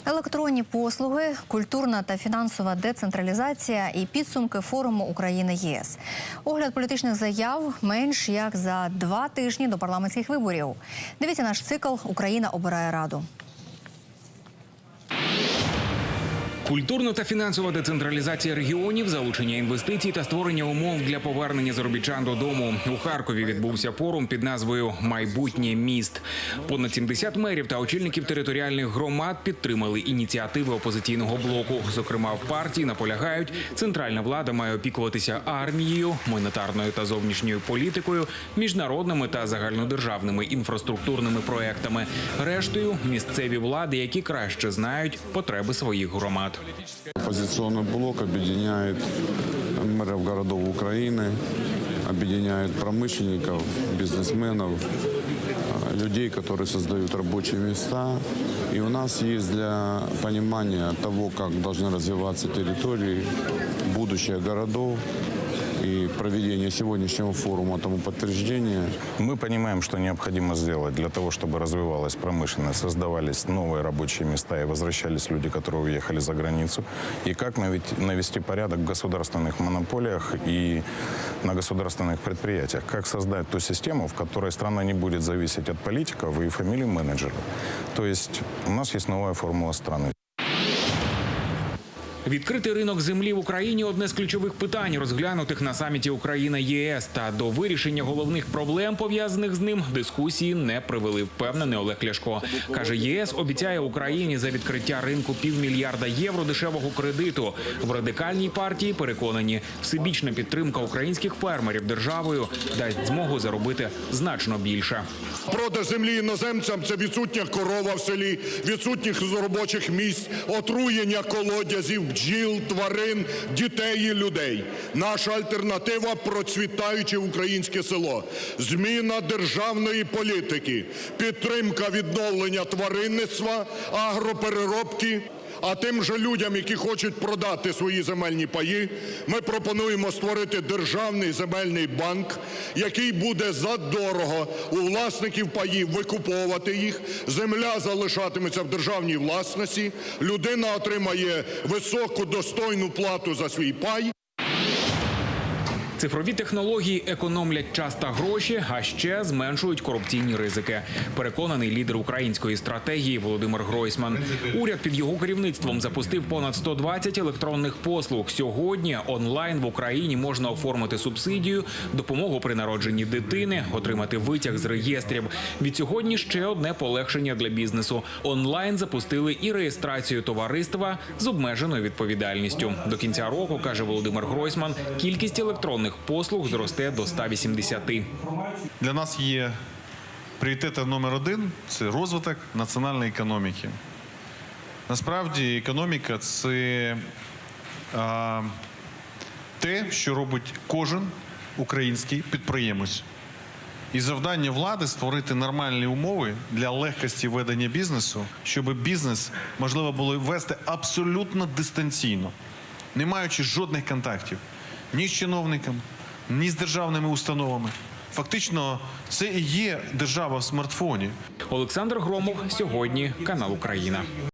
Електронні послуги, культурна та фінансова децентралізація і підсумки форуму Україна-ЄС. Огляд політичних заяв менш як за 2 тижні до парламентських виборів. Дивіться наш цикл «Україна обирає Раду». Культурна та фінансова децентралізація регіонів, залучення інвестицій та створення умов для повернення заробітчан додому. У Харкові відбувся форум під назвою «Майбутнє міст». Понад 70 мерів та очільників територіальних громад підтримали ініціативи опозиційного блоку. Зокрема, в партії наполягають, центральна влада має опікуватися армією, монетарною та зовнішньою політикою, міжнародними та загальнодержавними інфраструктурними проектами. Рештою – місцеві влади, які краще знають потреби своїх громад. Оппозиционный блок объединяет мэров городов Украины, объединяет промышленников, бизнесменов, людей, которые создают рабочие места. И у нас есть для понимания того, как должны развиваться территории, будущее городов, и проведение сегодняшнего форума тому подтверждение. Мы понимаем, что необходимо сделать для того, чтобы развивалась промышленность, создавались новые рабочие места и возвращались люди, которые уехали за границу. И как навести порядок в государственных монополиях и на государственных предприятиях. Как создать ту систему, в которой страна не будет зависеть от политиков и фамилий менеджеров. То есть у нас есть новая формула страны. Відкритий ринок землі в Україні – одне з ключових питань, розглянутих на саміті Україна-ЄС. Та до вирішення головних проблем, пов'язаних з ним, дискусії не привели, впевнений Олег Ляшко. Каже, ЄС обіцяє Україні за відкриття ринку $500 мільярда євро дешевого кредиту. В радикальній партії переконані, всебічна підтримка українських фермерів державою дасть змогу заробити значно більше. Продаж землі іноземцям – це відсутня корова в селі, відсутність робочих місць, отруєння колодязів, бджіл, тварин, дітей і людей. Наша альтернатива – процвітаюче українське село. Зміна державної політики, підтримка відновлення тваринництва, агропереробки. А тим же людям, які хочуть продати свої земельні паї, ми пропонуємо створити державний земельний банк, який буде задорого у власників паїв викуповувати їх, земля залишатиметься в державній власності, людина отримає високу достойну плату за свій пай. Цифрові технології економлять час та гроші, а ще зменшують корупційні ризики. Переконаний лідер української стратегії Володимир Гройсман. Уряд під його керівництвом запустив понад 120 електронних послуг. Сьогодні онлайн в Україні можна оформити субсидію, допомогу при народженні дитини, отримати витяг з реєстрів. Від сьогодні ще одне полегшення для бізнесу. Онлайн запустили і реєстрацію товариства з обмеженою відповідальністю. До кінця року, каже Володимир Гройсман, кількість електронних послуг зросте до 180. Для нас є пріоритетом номер 1 – це розвиток національної економіки. Насправді, економіка – це те, що робить кожен український підприємець. І завдання влади – створити нормальні умови для легкості ведення бізнесу, щоб бізнес можливо було вести абсолютно дистанційно, не маючи жодних контактів ні з чиновниками, ні з державними установами. Фактично, це і є держава в смартфоні. Олександр Громов, сьогодні, канал «Україна».